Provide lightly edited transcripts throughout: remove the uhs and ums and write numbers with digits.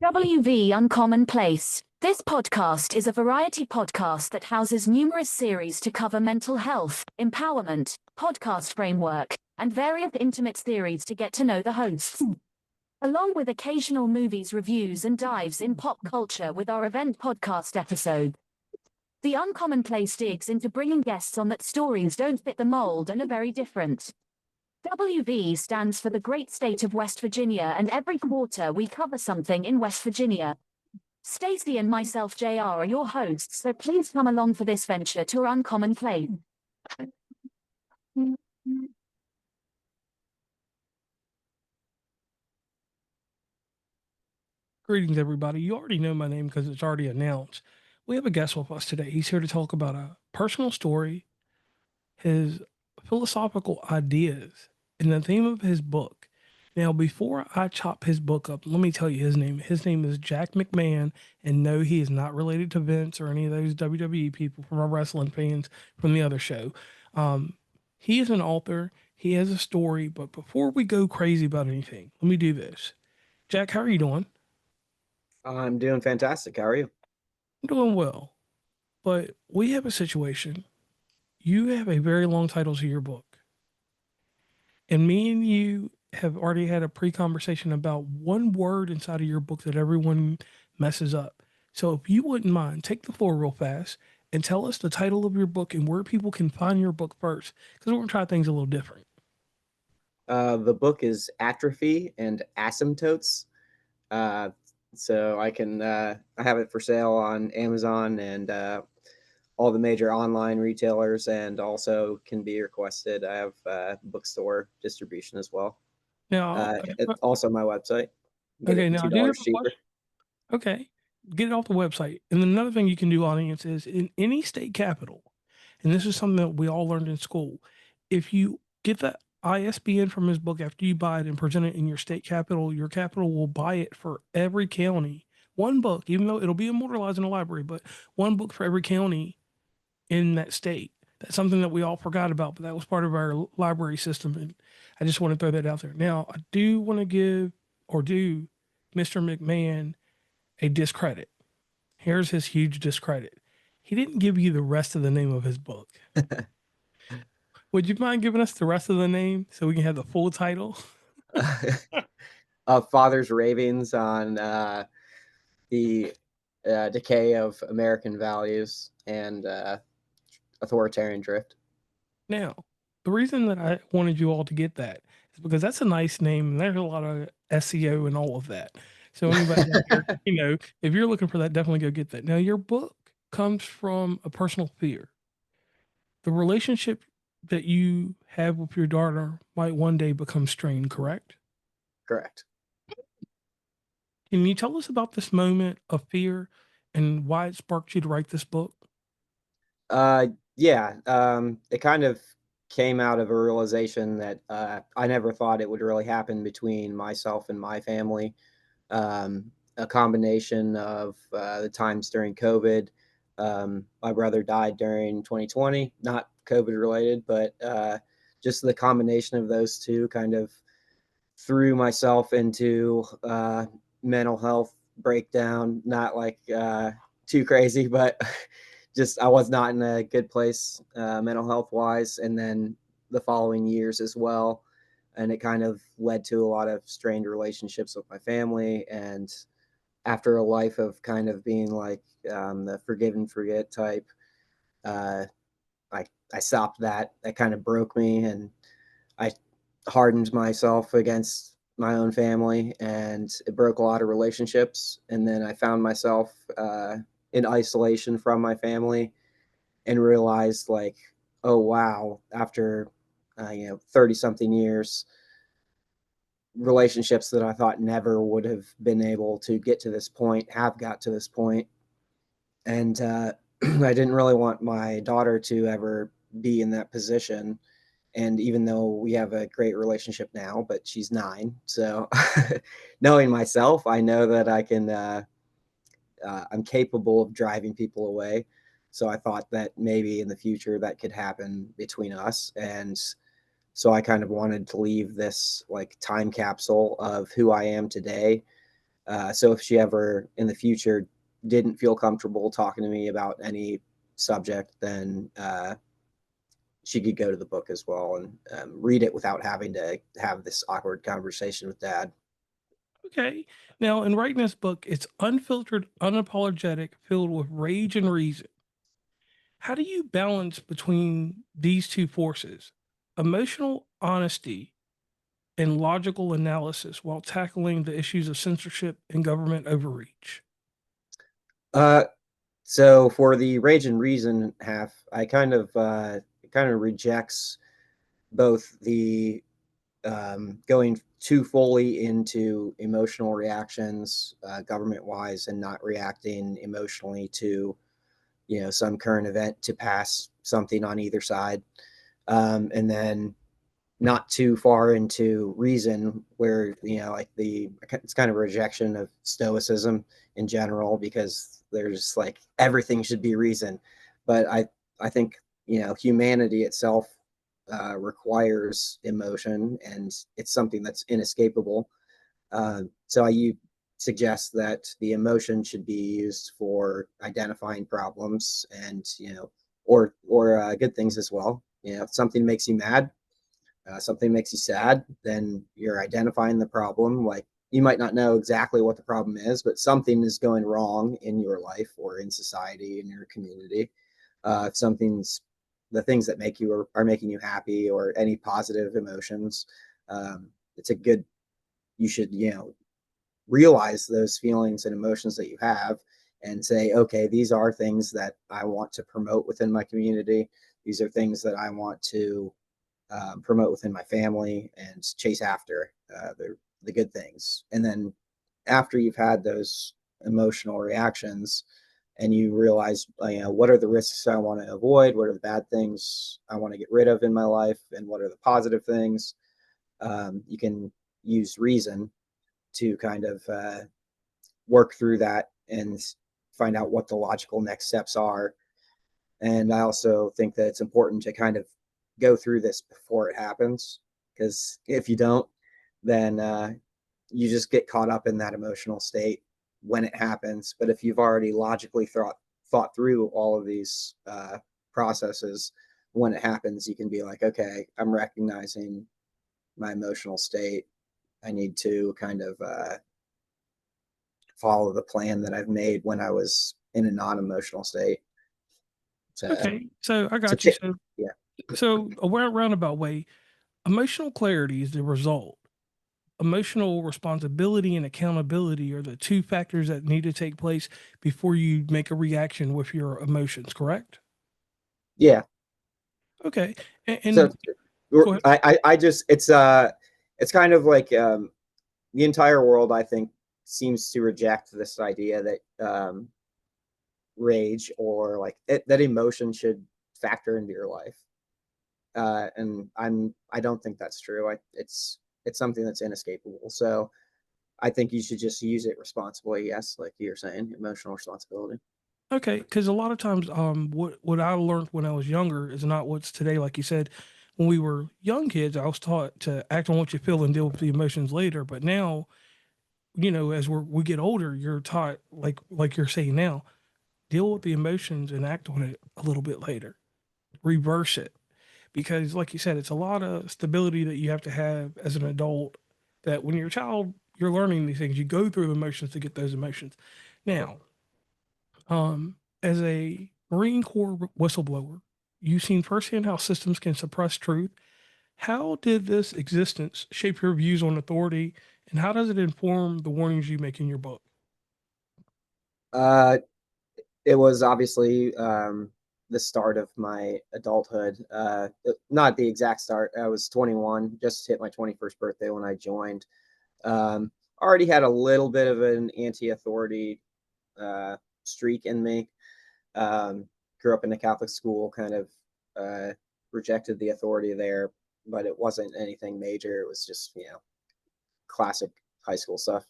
WV Uncommon Place. This podcast is a variety podcast that houses numerous series to cover mental health, empowerment, podcast framework, and various intimate theories to get to know the hosts. Along with occasional movies reviews and dives in pop culture with our event podcast episode. The Uncommon Place digs into bringing guests on that stories don't fit the mold and are very different. WV stands for the great state of West Virginia, and every quarter we cover something in West Virginia. Stacey and myself, JR, are your hosts, so please come along for this venture to Uncommon Place. Greetings, everybody. You already know my name because it's already announced. We have a guest with us today. He's here to talk about a personal story, his philosophical ideas, and the theme of his book. Now, before I chop his book up, let me tell you his name. His name is Jack McMahon, and no, he is not related to Vince or any of those WWE people from our wrestling fans from the other show. He is an author. He has a story, but before we go crazy about anything, let me do this. Jack, how are you doing? I'm doing fantastic. How are you? I'm doing well. But we have a situation. You have a very long title to your book. And me and you have already had a pre conversation about one word inside of your book that everyone messes up. So if you wouldn't mind, take the floor real fast and tell us the title of your book and where people can find your book first. Because we're going to try things a little different. The book is Atrophy and Asymptotes. Uh, so I have it for sale on Amazon and all the major online retailers, and also can be requested. I have bookstore distribution as well. Now, It's also my website. Get okay, it now I do have $2 a cheaper. question. Okay, get it off the website. And then another thing you can do, audience, is in any state capital, and this is something that we all learned in school. If you get the ISBN from his book after you buy it and present it in your state capital, your capital will buy it for every county. One book, even though it'll be immortalized in a library, but one book for every county in that state. That's something that we all forgot about, but that was part of our library system. And I just want to throw that out there. Now, I do want to give or do Mr. McMahon a discredit. Here's his huge discredit. He didn't give you the rest of the name of his book. Would you mind giving us the rest of the name so we can have the full title? Father's Ravings on the decay of American values and authoritarian drift. Now, the reason that I wanted you all to get that is because that's a nice name and there's a lot of SEO and all of that. So anybody out there, if you're looking for that, definitely go get that. Now, your book comes from a personal fear. The relationship that you have with your daughter might one day become strained, correct? Correct. Can you tell us about this moment of fear and why it sparked you to write this book? Yeah, it kind of came out of a realization that I never thought it would really happen between myself and my family. A combination of the times during COVID. My brother died during 2020, not COVID related, but just the combination of those two kind of threw myself into mental health breakdown. Not like too crazy, but just I was not in a good place mental health wise. And then the following years as well. And it kind of led to a lot of strained relationships with my family. And after a life of kind of being like the forgive and forget type, uh, I stopped that. That kind of broke me, and I hardened myself against my own family, and it broke a lot of relationships. And then I found myself in isolation from my family, and realized like, oh wow, after 30 something years, relationships that I thought never would have been able to get to this point have got to this point. And I didn't really want my daughter to ever be in that position. And even though we have a great relationship now, but she's 9. So knowing myself, I know that I'm capable of driving people away. So I thought that maybe in the future that could happen between us. And so I kind of wanted to leave this like time capsule of who I am today So if she ever in the future didn't feel comfortable talking to me about any subject, then she could go to the book as well and read it without having to have this awkward conversation with Dad. Okay. Now, in writing this book, it's unfiltered, unapologetic, filled with rage and reason. How do you balance between these two forces, emotional honesty and logical analysis, while tackling the issues of censorship and government overreach? So for the rage and reason half, I kind of rejects both the going too fully into emotional reactions, government wise, and not reacting emotionally to some current event to pass something on either side, and then not too far into reason where like it's kind of a rejection of stoicism in general, because there's like everything should be reason. But I think humanity itself requires emotion, and it's something that's inescapable. So you suggest that the emotion should be used for identifying problems, and or good things as well. If something makes you mad, something makes you sad, then you're identifying the problem. Like, you might not know exactly what the problem is, but something is going wrong in your life or in society, in your community. If something's the things that make you are making you happy, or any positive emotions, it's a good. You should realize those feelings and emotions that you have, and say, okay, these are things that I want to promote within my community. These are things that I want to promote within my family, and chase after the good things. And then after you've had those emotional reactions, and you realize, what are the risks I want to avoid, what are the bad things I want to get rid of in my life, and what are the positive things, you can use reason to kind of work through that and find out what the logical next steps are. And I also think that it's important to kind of go through this before it happens, because if you don't, then you just get caught up in that emotional state when it happens. But if you've already logically thought through all of these processes, when it happens, you can be like, okay, I'm recognizing my emotional state. I need to kind of follow the plan that I've made when I was in a non-emotional state. So, Okay, so I so got you. So, yeah. so a roundabout way, emotional clarity is the result. Emotional responsibility and accountability are the two factors that need to take place before you make a reaction with your emotions, correct? Yeah. Okay. So And go ahead. I just it's kind of like the entire world, I think, seems to reject this idea that rage, or like that emotion should factor into your life. And I don't think that's true. It's something that's inescapable. So I think you should just use it responsibly. Yes, like you're saying, emotional responsibility. Okay, because a lot of times, what I learned when I was younger is not what's today. Like you said, when we were young kids, I was taught to act on what you feel and deal with the emotions later. But now, as we get older, you're taught, like you're saying now, deal with the emotions and act on it a little bit later. Reverse it, because, like you said, it's a lot of stability that you have to have as an adult. That when you're a child, you're learning these things. You go through emotions to get those emotions. Now, as a Marine Corps whistleblower, you've seen firsthand how systems can suppress truth. How did this existence shape your views on authority, and how does it inform the warnings you make in your book? Uh, it was obviously the start of my adulthood. Not the exact start. I was 21, just hit my 21st birthday when I joined. Already had a little bit of an anti-authority streak in me. Grew up in a Catholic school, kind of rejected the authority there, but it wasn't anything major. It was just, classic high school stuff.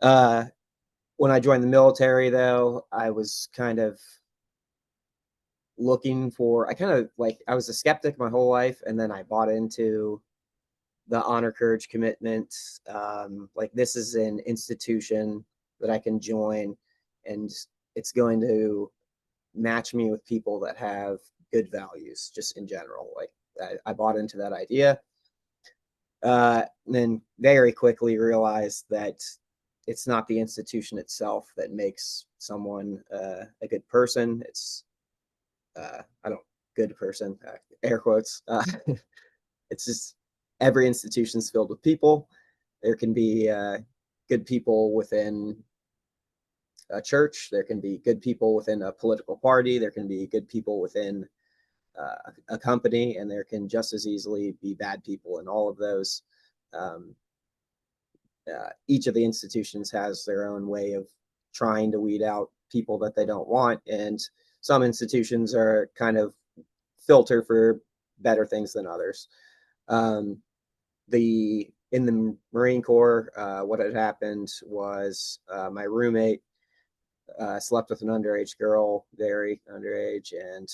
Uh, when I joined the military, though, I was kind of looking for, I kind of like, I was a skeptic my whole life, and then I bought into the honor, courage, commitment. Like, this is an institution that I can join, and it's going to match me with people that have good values just in general. Like, I bought into that idea. Then very quickly realized that it's not the institution itself that makes someone a good person. It's I don't good person, air quotes. It's just every institution's filled with people. There can be good people within a church. There can be good people within a political party. There can be good people within a company, and there can just as easily be bad people in all of those. Um, each of the institutions has their own way of trying to weed out people that they don't want, and some institutions are kind of filter for better things than others. Um, in the Marine Corps, what had happened was my roommate slept with an underage girl, very underage, and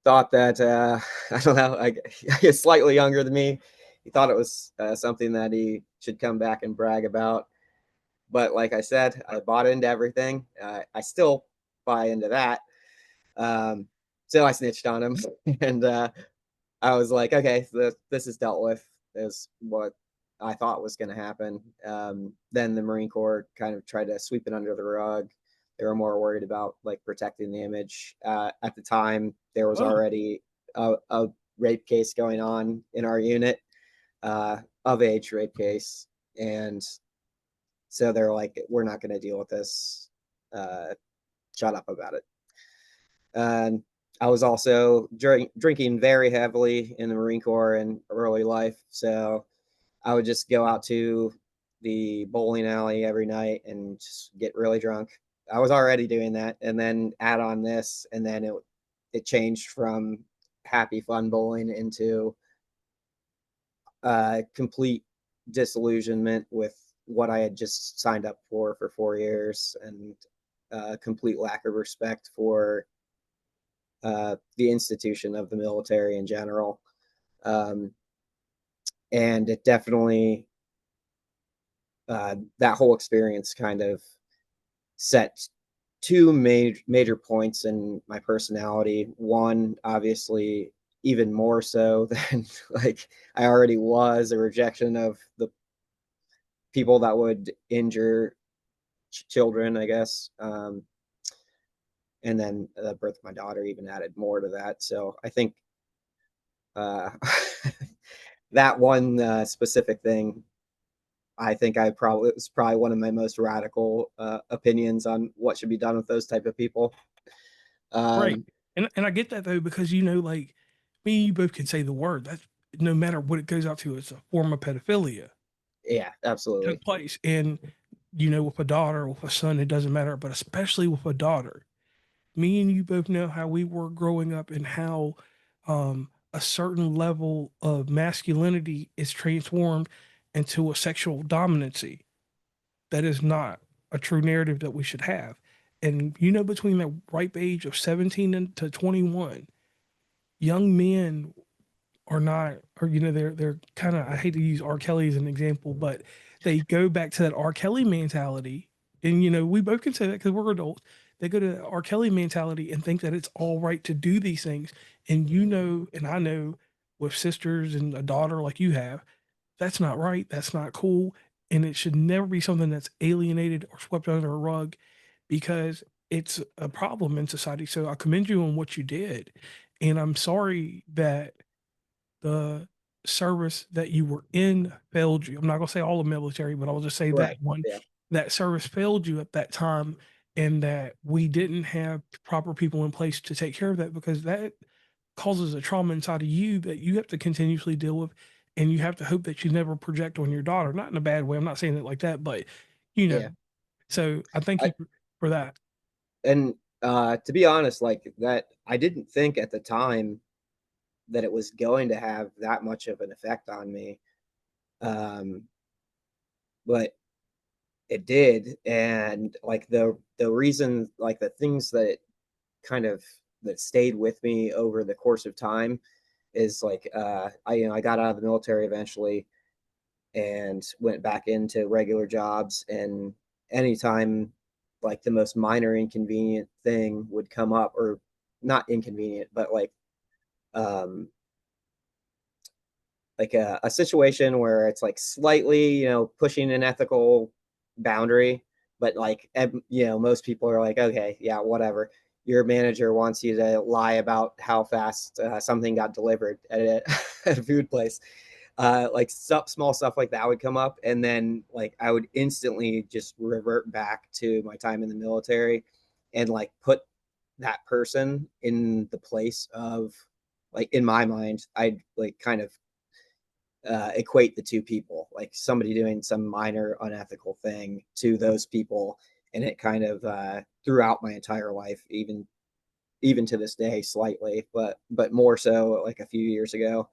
thought that I don't know, I guess slightly younger than me. He thought it was something that he should come back and brag about. But like I said, I bought into everything. I still buy into that. So I snitched on him, and I was like, okay, so this is dealt with. Is what I thought was going to happen. Then the Marine Corps kind of tried to sweep it under the rug. They were more worried about like protecting the image. At the time, there was already a rape case going on in our unit, of age rape case, and so they're like, we're not going to deal with this. Shut up about it. And I was also drinking very heavily in the Marine Corps in early life. So I would just go out to the bowling alley every night and just get really drunk. I was already doing that, and then add on this, and then it changed from happy fun bowling into complete disillusionment with what I had just signed up for 4 years, and complete lack of respect for the institution of the military in general. And it definitely, that whole experience kind of set two major points in my personality. One, obviously, even more so than like I already was, a rejection of the people that would injure children, I guess. And then the birth of my daughter even added more to that. So I think uh, that one specific thing, I think it was probably one of my most radical opinions on what should be done with those type of people. Right. And I get that though, because like me and you both can say the word. That's no matter what it goes out to, it's a form of pedophilia. Yeah, absolutely. Took place. And with a daughter, with a son, it doesn't matter, but especially with a daughter. Me and you both know how we were growing up and how a certain level of masculinity is transformed into a sexual dominancy. That is not a true narrative that we should have. And between that ripe age of 17 to 21, young men are not, or they're kind of, I hate to use R. Kelly as an example, but they go back to that R. Kelly mentality. And we both can say that because we're adults. They go to R. Kelly mentality and think that it's all right to do these things. And and I know, with sisters and a daughter like you have, that's not right. That's not cool. And it should never be something that's alienated or swept under a rug, because it's a problem in society. So I commend you on what you did. And I'm sorry that the service that you were in failed you. I'm not going to say all the military, but I'll just say that Right. one, Yeah. that service failed you at that time, and that we didn't have proper people in place to take care of that, because that causes a trauma inside of you that you have to continuously deal with. And you have to hope that you never project on your daughter, not in a bad way. I'm not saying it like that, but you know, Yeah. so I thank I, you for that. and to be honest, like that, I didn't think at the time that it was going to have that much of an effect on me. Um, but it did. And like the reason, like the things that kind of that stayed with me over the course of time is like I got out of the military eventually and went back into regular jobs, and anytime like the most minor inconvenient thing would come up, or not inconvenient, but um like a situation where it's like slightly, pushing an ethical boundary, but like, most people are like, okay, yeah, whatever. Your manager wants you to lie about how fast something got delivered at at a food place. Like small stuff like that would come up, and then like I would instantly just revert back to my time in the military, and like put that person in the place of, like, in my mind, I'd like kind of equate the two people, like somebody doing some minor unethical thing to those people, and it kind of throughout my entire life, even to this day, slightly, but more so like a few years ago.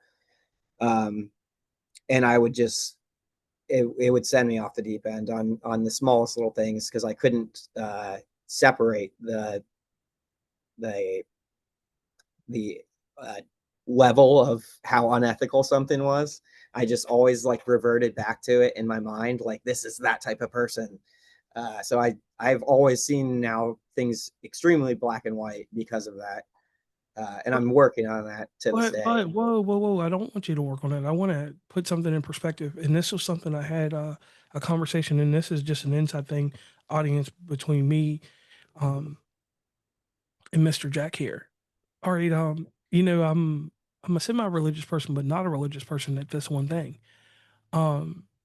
Um, and I would just it would send me off the deep end on the smallest little things, because I couldn't separate the the uh, level of how unethical something was. I just always like reverted back to it in my mind, like this is that type of person. So I've always seen now things extremely black and white because of that, and I'm working on that to this day. But whoa! I don't want you to work on it. I want to put something in perspective. And this was something I had a conversation, and this is just an inside thing, audience, between me um, and Mr. Jack here. All right, I'm a semi-religious person, but not a religious person at this one thing.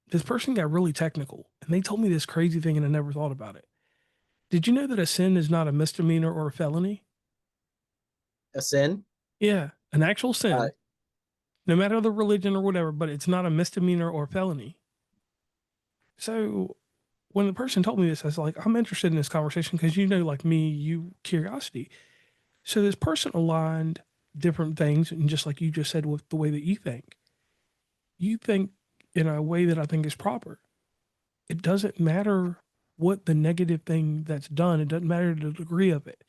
This person got really technical, and they told me this crazy thing, and I never thought about it. Did you know that a sin is not a misdemeanor or a felony? A sin? Yeah, an actual Uh, sin, no matter the religion or whatever, but it's not a misdemeanor or felony. So when the person told me this, I was like, I'm interested in this conversation because, like me, you curiosity. So this person aligned different things, and just like you just said, with the way that you think in a way that I think is proper. It doesn't matter what the negative thing that's done. It doesn't matter the degree of it.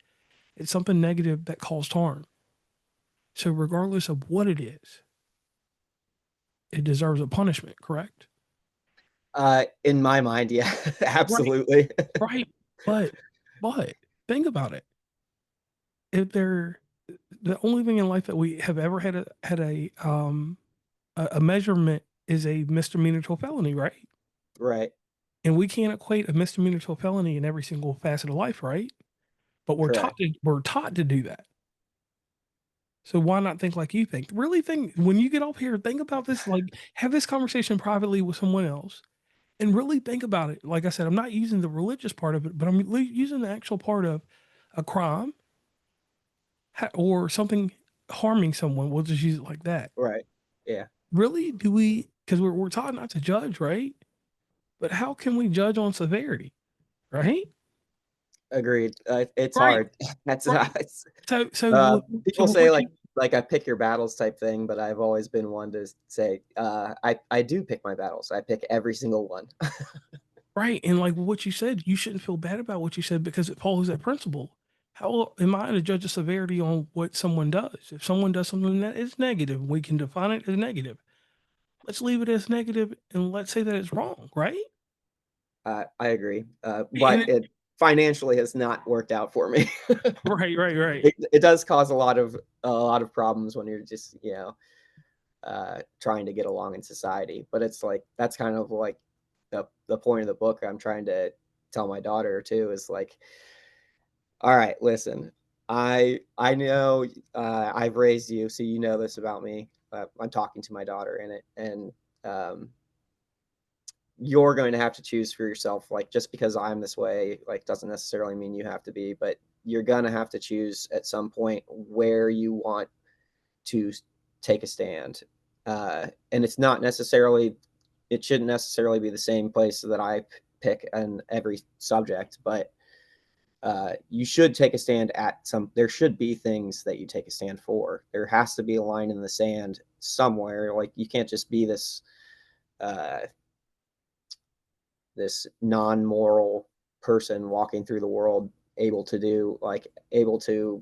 It's something negative that caused harm. So regardless of what it is, it deserves a punishment, correct? in my mind, yeah, Right. absolutely. Right. But but think about it. If they're the only thing in life that we have ever had a measurement is a misdemeanor to a felony, right? Right. And we can't equate a misdemeanor to a felony in every single facet of life, right? But Correct. we're taught to do that. So why not think like you think? Really think when you get off here, think about this, like have this conversation privately with someone else and really think about it. Like I said, I'm not using the religious part of it, but I'm using the actual part of a crime or something harming someone. We'll just use it like that. Right. Yeah. Really, do we? Because we're taught not to judge, right? But how can we judge on severity, right? Agreed. It's Right, hard. That's right. it's, So people with say what like you a pick your battles type thing, but I've always been one to say I do pick my battles. I pick every single one. right, and like what you said, you shouldn't feel bad about what you said because it follows that principle. How am I to judge the severity on what someone does? If someone does something that is negative, we can define it as negative. Let's leave it as negative and let's say that it's wrong, right? I agree, And but it financially has not worked out for me. right. It does cause a lot of problems when you're just, trying to get along in society. But it's like that's kind of like the point of the book I'm trying to tell my daughter too, is like, all right, listen, I know I've raised you, so you know this about me. I'm talking to my daughter in it, and um, you're going to have to choose for yourself. Like, just because I'm this way, like, doesn't necessarily mean you have to be, but you're gonna have to choose at some point where you want to take a stand. And it's not necessarily, it shouldn't necessarily be the same place that I pick on every subject, but you should take a stand at some, there should be things that you take a stand for. There has to be a line in the sand somewhere. Like, you can't just be uh, this non-moral person walking through the world, able to do, like, able to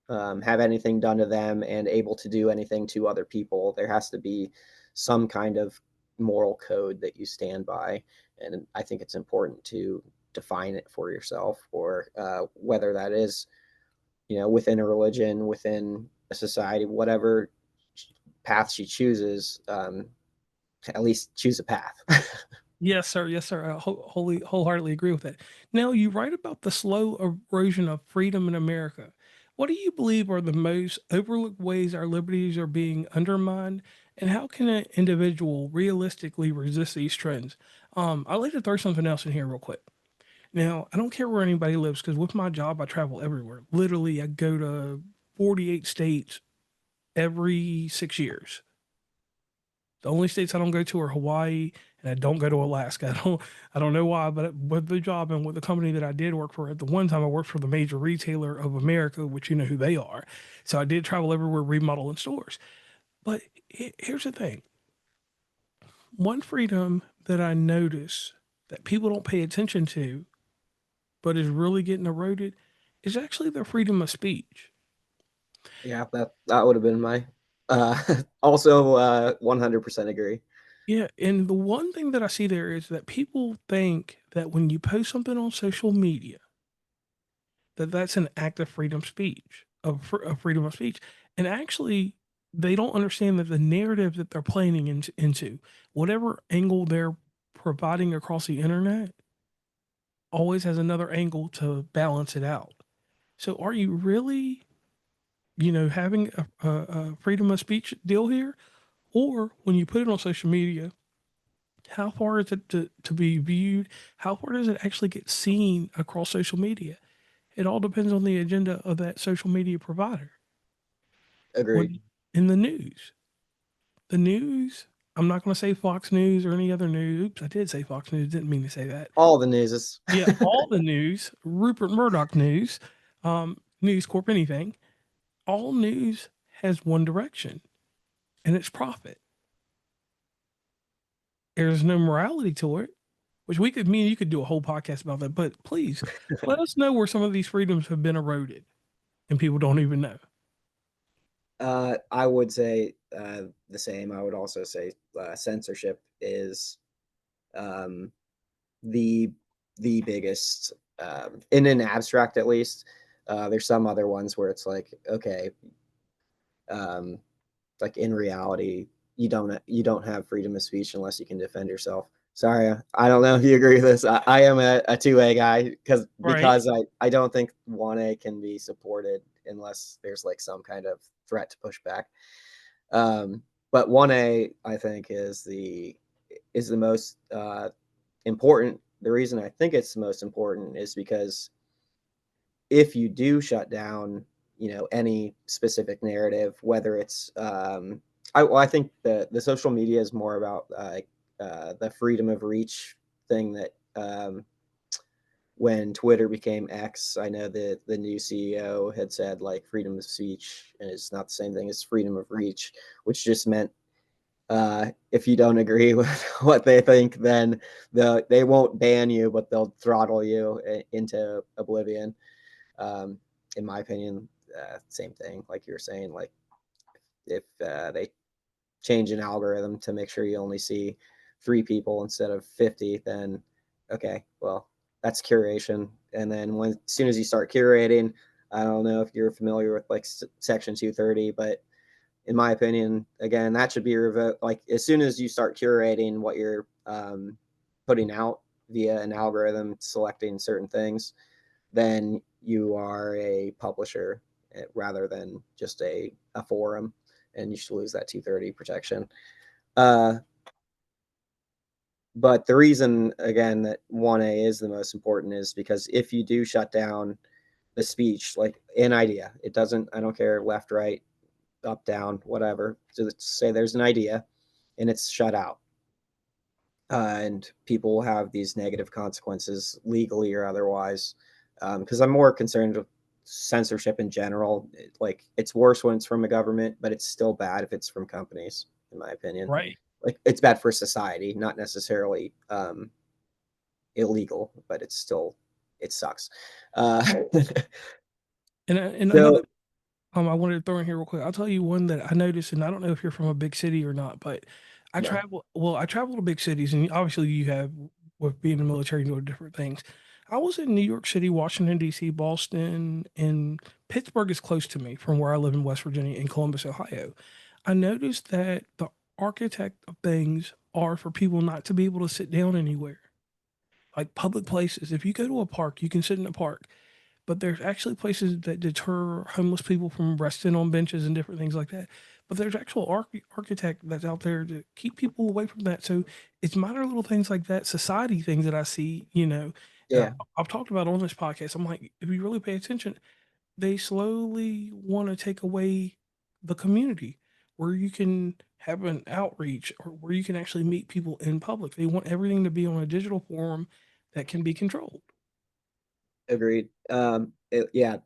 have anything done to them and able to do anything to other people. There has to be some kind of moral code that you stand by. And I think it's important to define it for yourself, or whether that is, within a religion, within a society, whatever path she chooses, at least choose a path. Yes, sir. Yes, sir. I wholeheartedly agree with that. Now, you write about the slow erosion of freedom in America. What do you believe are the most overlooked ways our liberties are being undermined, and how can an individual realistically resist these trends? I'd like to throw something else in here real quick. Now, I don't care where anybody lives because with my job, I travel everywhere. Literally, I go to 48 states every 6 years. The only states I don't go to are Hawaii, and I don't go to Alaska. I don't know why, but with the job and with the company that I did work for at the one time, I worked for the major retailer of America, which you know who they are. So I did travel everywhere, remodeling stores. But here's the thing: one freedom that I notice that people don't pay attention to, but is really getting eroded, is actually the freedom of speech. Yeah, that would have been my also 100% agree. Yeah, and the one thing that I see there is that people think that when you post something on social media, that that's an act of freedom speech, of freedom of speech, and actually, they don't understand that the narrative that they're playing into whatever angle they're providing across the internet always has another angle to balance it out. So, are you really, having a freedom of speech deal here, or when you put it on social media? How far is it to be viewed? How far does it actually get seen across social media? It all depends on the agenda of that social media provider. Agreed. When in the news, I'm not going to say Fox News or any other news. Oops, I did say Fox News. Didn't mean to say that. All the newses. Yeah, all the news, Rupert Murdoch news, News Corp, anything. All news has one direction, and it's profit. There's no morality to it, which me and you could do a whole podcast about that. But please let us know where some of these freedoms have been eroded and people don't even know. I would say the same. I would also say censorship is um, the biggest, in an abstract at least. There's some other ones where it's like, okay, um, like in reality, you don't have freedom of speech unless you can defend yourself. Sorry, I don't know if you agree with this. I am a 2A guy because Right. I don't think 1A can be supported unless there's like some kind of threat to push back. But 1A I think is the most important. The reason I think it's the most important is because if you do shut down, any specific narrative, whether it's I think the social media is more about the freedom of reach thing that when Twitter became X, I know the new CEO had said like freedom of speech, and it's not the same thing as freedom of reach, which just meant if you don't agree with what they think, then they won't ban you, but they'll throttle you into oblivion. Um, in my opinion, same thing. Like you were saying, like if they change an algorithm to make sure you only see 3 people instead of 50, then okay, well, that's curation. And then as soon as you start curating, I don't know if you're familiar with like Section 230, but in my opinion, again, that should be revoked. Like as soon as you start curating what you're putting out via an algorithm, selecting certain things, then you are a publisher rather than just a forum, and you should lose that 230 protection. But the reason, again, that 1A is the most important is because if you do shut down the speech, like an idea, I don't care left, right, up, down, whatever. So let's say there's an idea and it's shut out. And people will have these negative consequences legally or otherwise. Because I'm more concerned with censorship in general. Like it's worse when it's from a government, but it's still bad if it's from companies, in my opinion. Right. Like it's bad for society, not necessarily illegal, but it sucks. And So I wanted to throw in here real quick. I'll tell you one that I noticed, and I don't know if you're from a big city or not, but No. I travel to big cities, and obviously you have, with being in the military, you know, different things. I was in New York City, Washington, D.C., Boston, and Pittsburgh is close to me from where I live in West Virginia, in Columbus, Ohio. I noticed that the architect of things are for people not to be able to sit down anywhere, like public places. If you go to a park, you can sit in a park, but there's actually places that deter homeless people from resting on benches and different things like that. But there's actual architect that's out there to keep people away from that. So it's minor little things like that, society things that I see, you know, and Yeah. I've talked about on this podcast. I'm like, if you really pay attention, they slowly want to take away the community where you can have an outreach or where you can actually meet people in public. They want everything to be on a digital form that can be controlled. Agreed. Yeah,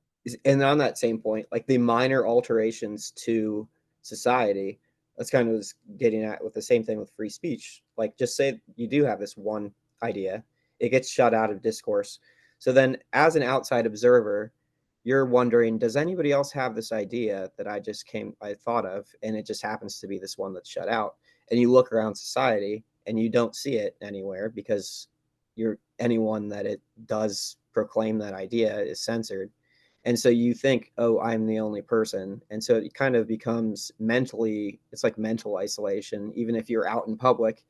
and on that same point, like the minor alterations to society, that's kind of was getting at with the same thing with free speech. Like, just say you do have this one idea, it gets shut out of discourse. So then, as an outside observer, you're wondering, does anybody else have this idea that I thought of, and it just happens to be this one that's shut out? And you look around society and you don't see it anywhere because anyone that it does proclaim that idea is censored. And so you think, oh, I'm the only person. And so it kind of becomes it's like mental isolation. Even if you're out in public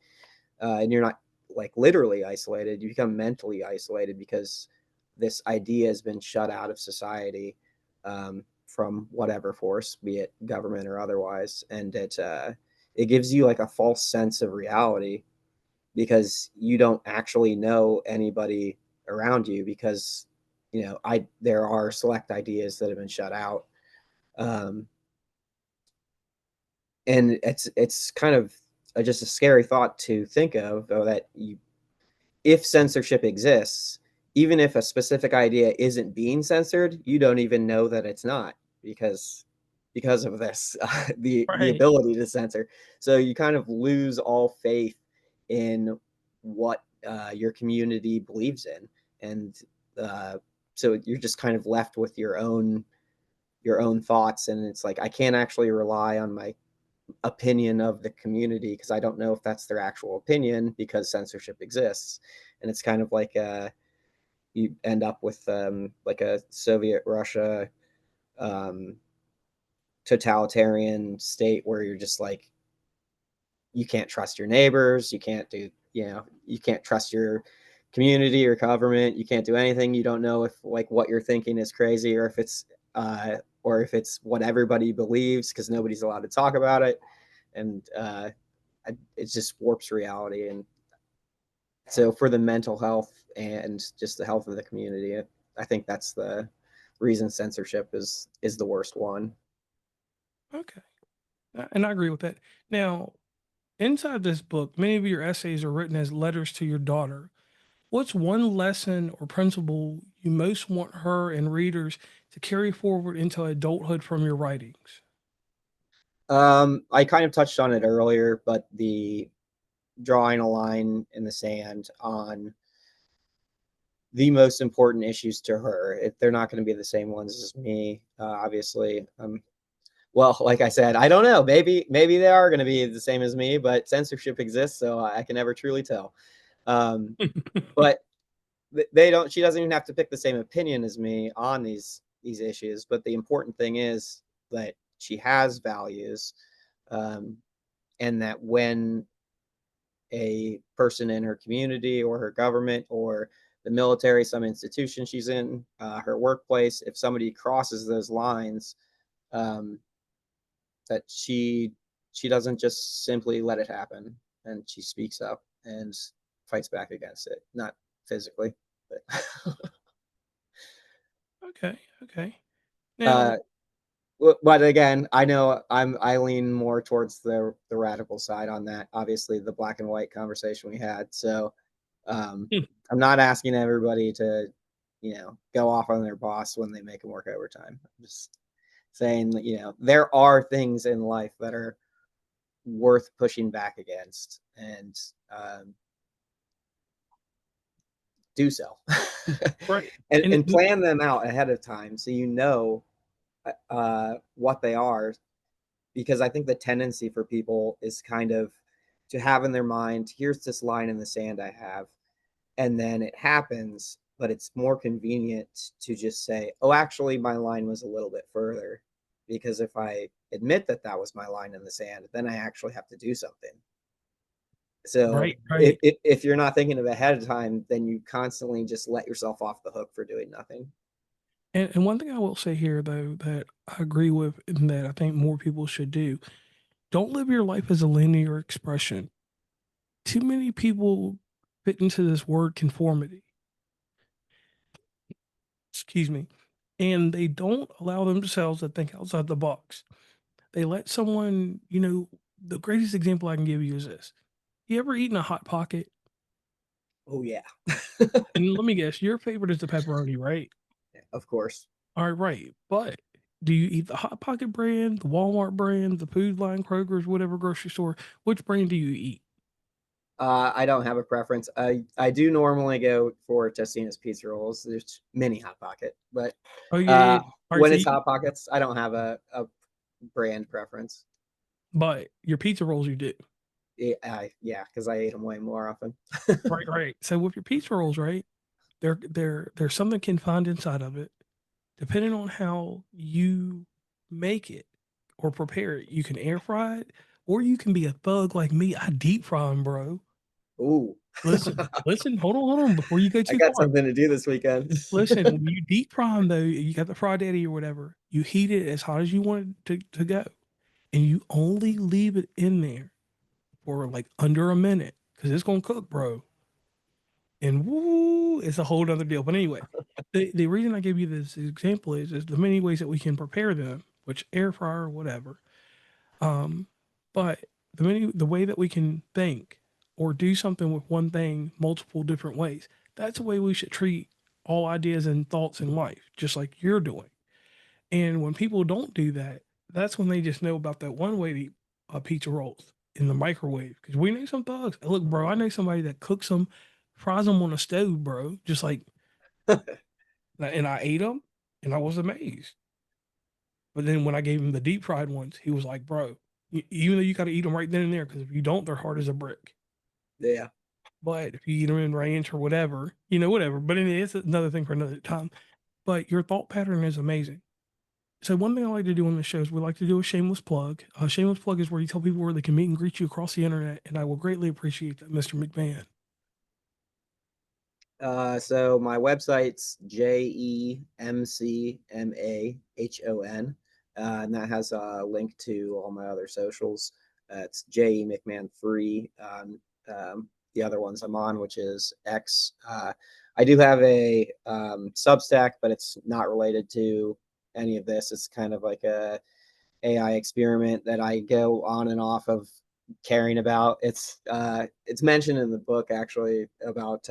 and you're not like literally isolated, you become mentally isolated because this idea has been shut out of society from whatever force, be it government or otherwise. And it gives you like a false sense of reality because you don't actually know anybody around you because there are select ideas that have been shut out, um, and it's kind of just a scary thought to think of, though, that if censorship exists, even if a specific idea isn't being censored, you don't even know that it's not because of this the Right. ability to censor. So you kind of lose all faith in what your community believes in, and so you're just kind of left with your own thoughts, and it's like I can't actually rely on my opinion of the community because I don't know if that's their actual opinion because censorship exists. And it's kind of like you end up with like a Soviet Russia um, totalitarian state where you're just like you can't trust your neighbors, you can't trust your community or government, you can't do anything. You don't know if like what you're thinking is crazy or if it's what everybody believes because nobody's allowed to talk about it. And it just warps reality. And so for the mental health and just the health of the community, I think that's the reason censorship is the worst one. Okay. And I agree with that. Now, inside this book, many of your essays are written as letters to your daughter. What's one lesson or principle you most want her and readers to carry forward into adulthood from your writings? I kind of touched on it earlier, but the drawing a line in the sand on the most important issues to her. If they're not going to be the same ones as me, obviously. Well, like I said, I don't know. Maybe they are going to be the same as me, but censorship exists, so I can never truly tell. But they don't. She doesn't even have to pick the same opinion as me on these issues. But the important thing is that she has values, um, and that when a person in her community or her government or the military, some institution she's in, her workplace, if somebody crosses those lines, um, that she doesn't just simply let it happen, and she speaks up and fights back against it, not physically, but Okay. Okay. Now, uh, but again, I know I lean more towards the radical side on that. Obviously, the black and white conversation we had. So um, I'm not asking everybody to, go off on their boss when they make them work overtime. I'm just saying that there are things in life that are worth pushing back against, and do so, right. and And plan them out ahead of time so what they are, because I think the tendency for people is kind of to have in their mind, here's this line in the sand I have, and then it happens, but it's more convenient to just say, oh, actually, my line was a little bit further. Because if I admit that that was my line in the sand, then I actually have to do something. So Right. if you're not thinking of ahead of time, then you constantly just let yourself off the hook for doing nothing. And one thing I will say here, though, that I agree with and that I think more people should do, don't live your life as a linear expression. Too many people fit into this word conformity. Excuse me. And they don't allow themselves to think outside the box. They let someone, the greatest example I can give you is this. You ever eaten a Hot Pocket? Oh, yeah. And let me guess, your favorite is the pepperoni, right? Of course. All right. But do you eat the Hot Pocket brand, the Walmart brand, the Food Line, Kroger's, whatever grocery store? Which brand do you eat? I don't have a preference. I do normally go for Tostina's pizza rolls. There's mini Hot Pocket, but Oh, yeah. All right. when So it's Hot Pockets, I don't have a brand preference. but your pizza rolls, you do. Yeah, because I ate them way more often. Right. So with your pizza rolls, right? There's something confined inside of it. Depending on how you make it or prepare it, you can air fry it, or you can be a thug like me. I deep fry them, bro. Ooh. Listen, hold on, before you go I too got far. something to do this weekend. Listen, when you deep fry them, though, you got the fry daddy or whatever, you heat it as hot as you want it to go, and you only leave it in there for like under a minute because it's gonna cook, bro. And woo, it's a whole nother deal. But anyway, the reason I give you this example is the many ways that we can prepare them, which air fryer or whatever. But the way that we can think or do something with one thing multiple different ways, that's the way we should treat all ideas and thoughts in life, just like you're doing. And when people don't do that, that's when they just know about that one way to eat pizza rolls in the microwave. Because we know some thugs. Look, bro, I know somebody that cooks them, fries them on a stove, bro. Just like, and I ate them, and I was amazed. But then when I gave him the deep fried ones, he was like, bro, even though you got to eat them right then and there, because if you don't, they're hard as a brick. Yeah. But if you eat them in ranch or whatever, whatever. But anyway, it's another thing for another time. But your thought pattern is amazing. So one thing I like to do on the show is we like to do a shameless plug. A shameless plug is where you tell people where they can meet and greet you across the internet, and I will greatly appreciate that, Mr. McMahon. So my website's JEMCMAHON, and that has a link to all my other socials. It's JE McMahon 3. The other ones I'm on, which is X. I do have a Substack, but it's not related to any of this. It's kind of like a AI experiment that I go on and off of caring about. It's mentioned in the book actually about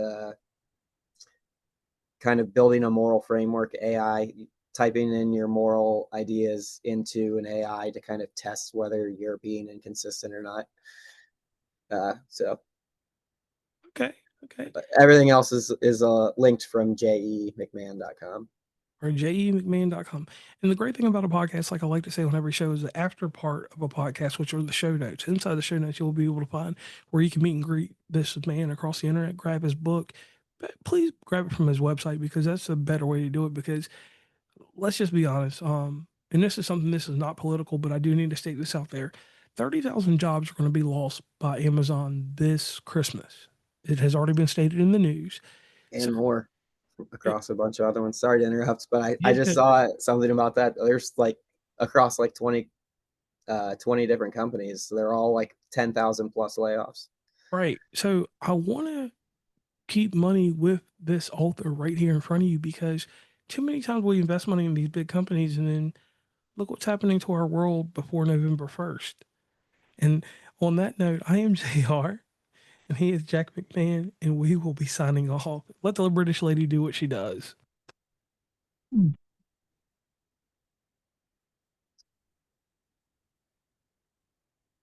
kind of building a moral framework AI, typing in your moral ideas into an AI to kind of test whether you're being inconsistent or not. So Okay. everything else is linked from jemcmahon.com. Or jemcmahon.com. And the great thing about a podcast, like I like to say on every show, is the after part of a podcast, which are the show notes. Inside the show notes, you'll be able to find where you can meet and greet this man across the internet, grab his book. But please grab it from his website because that's a better way to do it. Because let's just be honest. And this is not political, but I do need to state this out there. 30,000 jobs are going to be lost by Amazon this Christmas. It has already been stated in the news. And more across a bunch of other ones. Sorry to interrupt, but I just Yeah. saw something about that. There's like across like 20 different companies. So they're all like 10,000 plus layoffs. Right. So I want to keep money with this author right here in front of you because too many times we invest money in these big companies and then look what's happening to our world before November 1st. And on that note, I am JR and he is Jack McMahon and we will be signing off. Let the British lady do what she does.